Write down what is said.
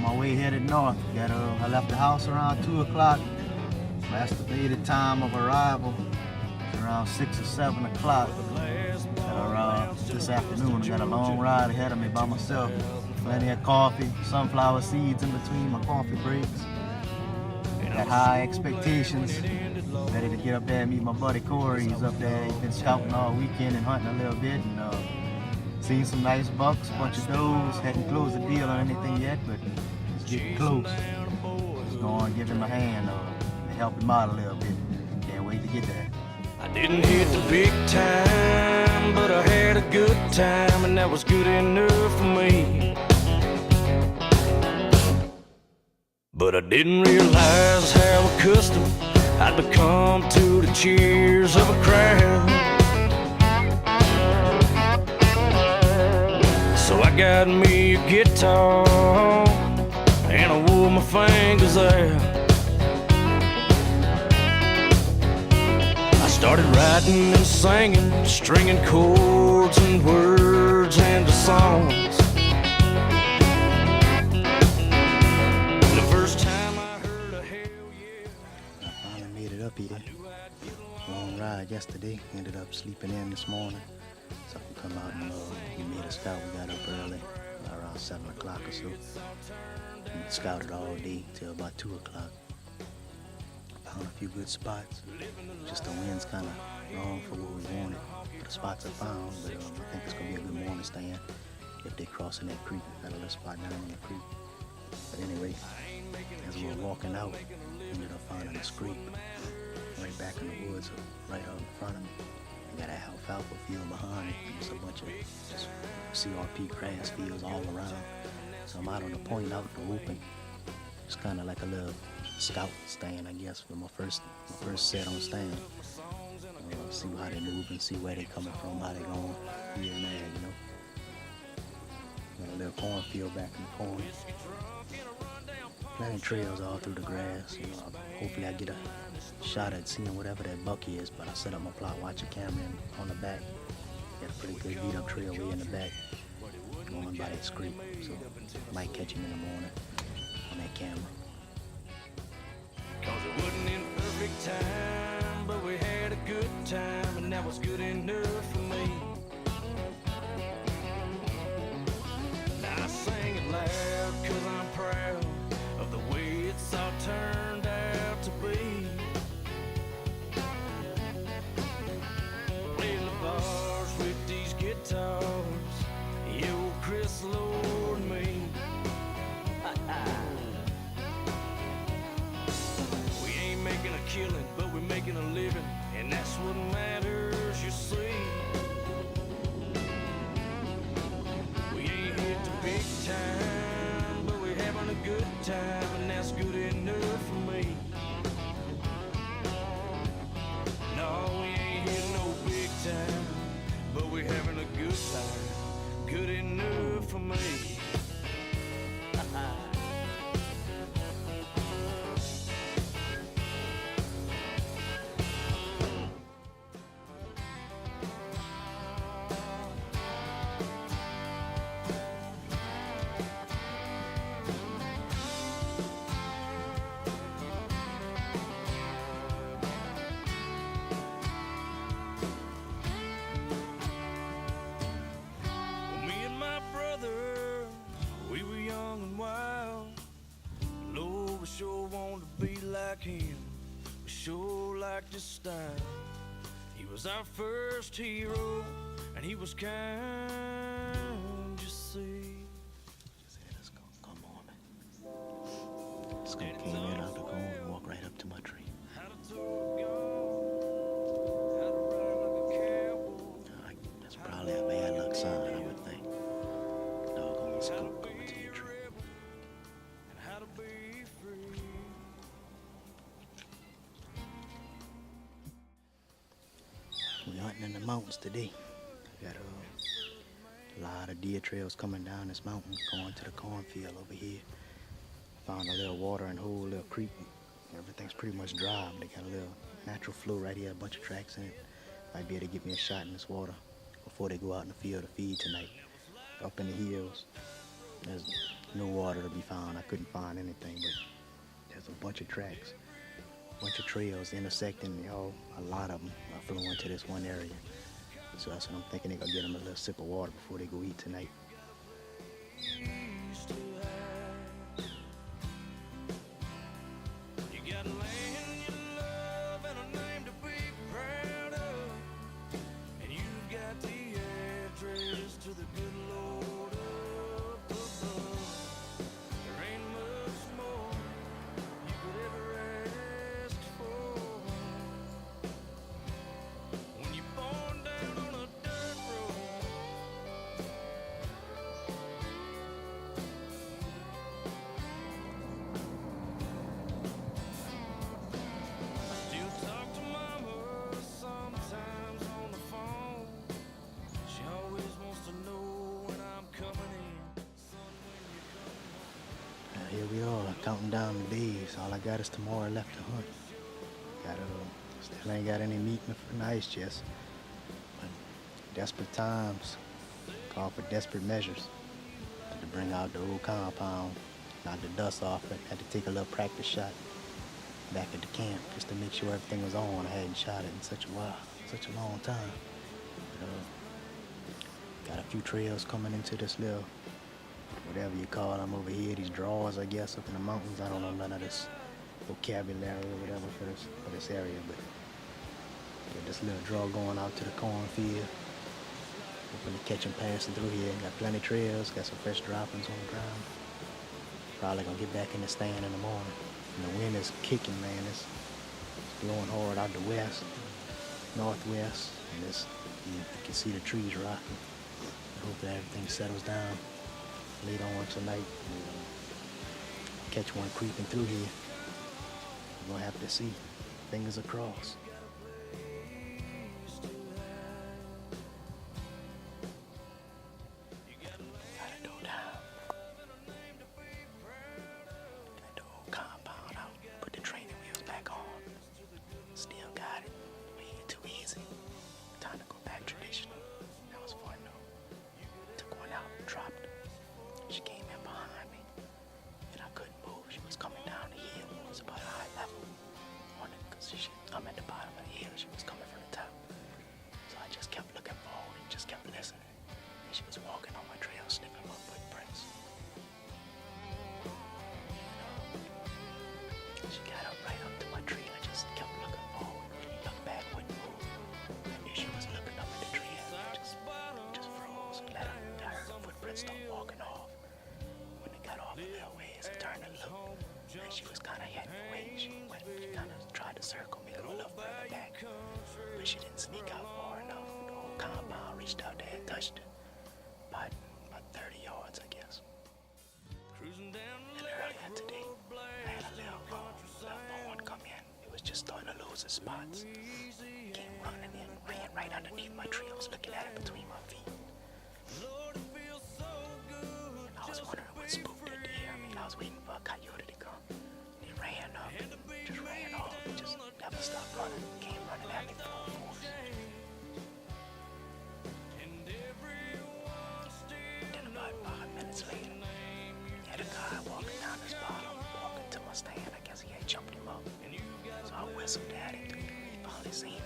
my way headed north. I left the house around 2 o'clock. My estimated time of arrival is around 6 or 7 o'clock. This afternoon, I got a long ride ahead of me by myself. Plenty of coffee, sunflower seeds in between my coffee breaks. Got high expectations. Ready to get up there and meet my buddy Corey. He's up there. He's been scouting all weekend and hunting a little bit, and seen some nice bucks, bunch of does. Hadn't closed the deal on anything yet, but it's getting close. Just going to give him a hand and help him out a little bit. Can't wait to get there. I didn't hit the big time, but I had a good time, and that was good enough for me. But I didn't realize how accustomed I'd become to the cheers of a crowd. So I got me a guitar, and I wore my fingers out. Started writing and singing, stringing chords and words into songs. The first time I heard a hell yeah. I finally made it up here. Long ride yesterday. Ended up sleeping in this morning. So I can come out and we made a scout. We got up early, around 7 o'clock or so. We scouted all day till about 2 o'clock. Found a few good spots. Just the wind's kind of wrong for what we wanted. The spots I found, but I think it's gonna be a good morning stand if they're crossing that creek. Got a little spot down in the creek. But anyway, as we were walking out, we ended up finding a scrape right back in the woods, right out in front of me. We got an alfalfa field behind me. There's a bunch of just CRP grass fields all around. So I'm out on the point out in the open. It's kind of like a little scout stand, I guess, for my first set on stand. See how they move and see where they coming from, how they going here and there, you know. Got a little cornfield back in the corner. Plenty of trails all through the grass. You know, hopefully I get a shot at seeing whatever that buck is, but I set up my plot watcher camera on the back. Got a pretty good beat up trail way in the back going by that scrape, so might catch him in the morning on that camera. Cause it wasn't in perfect time, but we had a good time, and that was good enough for me. Now I sing it loud cause I'm proud of the way it's all turned out to be. Playing the bars with these guitars, you, Chris, Lord, and me. Making a killing, but we're making a living, and that's what matters, you see. We ain't hit the big time, but we're having a good time, and that's good enough for me. No, we ain't hit no big time, but we're having a good time, good enough for me. Sure want to be like him. We sure like this style. He was our first hero, and he was kind, you see. Just had us come on, man. Skunk came in out the corn and walked right up to my tree. That's probably a bad luck sign, I would think. Doggone skunk coming to your tree. We're hunting in the mountains today. We got a lot of deer trails coming down this mountain, going to the cornfield over here. Found a little watering hole, a little creek. Everything's pretty much dry, but they got a little natural flow right here, a bunch of tracks in it. Might be able to get me a shot in this water before they go out in the field to feed tonight. Up in the hills, there's no water to be found. I couldn't find anything, but there's a bunch of tracks, a bunch of trails intersecting, a lot of them are flowing to this one area. So that's what I'm thinking. They're gonna get them a little sip of water before they go eat tonight. You got land you love and a name to be proud of, and you've got the address to the good Lord up above. There ain't much more you could ever ask for when you're born down on a dirt road. Still talk to mama sometimes on the phone. She always wants to know when I'm coming in. Son, when you come home. Here we are, counting down the days. All I got is tomorrow left to hunt. Still ain't got any meat in the ice chest. But desperate times call for desperate measures. Had to bring out the old compound, knock the dust off it. Had to take a little practice shot back at the camp just to make sure everything was on. I hadn't shot it in such a long time. But, got a few trails coming into this little, whatever you call them over here, these draws, I guess, up in the mountains. I don't know none of this vocabulary or whatever for this area, but got this little draw going out to the cornfield. Hopefully catch them passing through here. Got plenty of trails, got some fresh droppings on the ground. Probably gonna get back in the stand in the morning. And the wind is kicking, man. It's blowing hard out the west, northwest, and you can see the trees rocking. Hopefully everything settles down later on tonight. Catch one creeping through here. We're gonna have to see. Fingers across. Gotta go down. Got the old compound out. Put the training wheels back on. Still got it. Ain't too easy. Time to go back traditional. That was fun though. Took one out, dropped her. She came in behind me, and I couldn't move. She was coming down the hill. It was about eye level. I'm at the bottom of the hill. She was coming from the top. So I just kept looking forward and just kept listening. And she was walking on my trail, sniffing my footprints. She got up right up to my tree. I just kept looking forward. Looked back, wouldn't move. I knew she was looking up at the tree. And I just froze and let her footprints start walking off. When they got off a little ways, I turned and looked. And she was kind of heading away. She kind of tried to circle me a little further back. But she didn't sneak out far enough. The whole compound reached out there and touched her. About 30 yards, I guess. And earlier today, I had a little fawn come in. It was just starting to lose its spots. Came running in, ran right underneath my tree. I was looking at it between my feet. And I was wondering what spooked it there. I was waiting for a coyote to come. He ran up, just ran off. He just never stopped running. Came running at me full force. Then about 5 minutes later, I had a guy walking down this bottom, walking to my stand. I guess he had jumped him up. So I whistled at him. He finally seen me.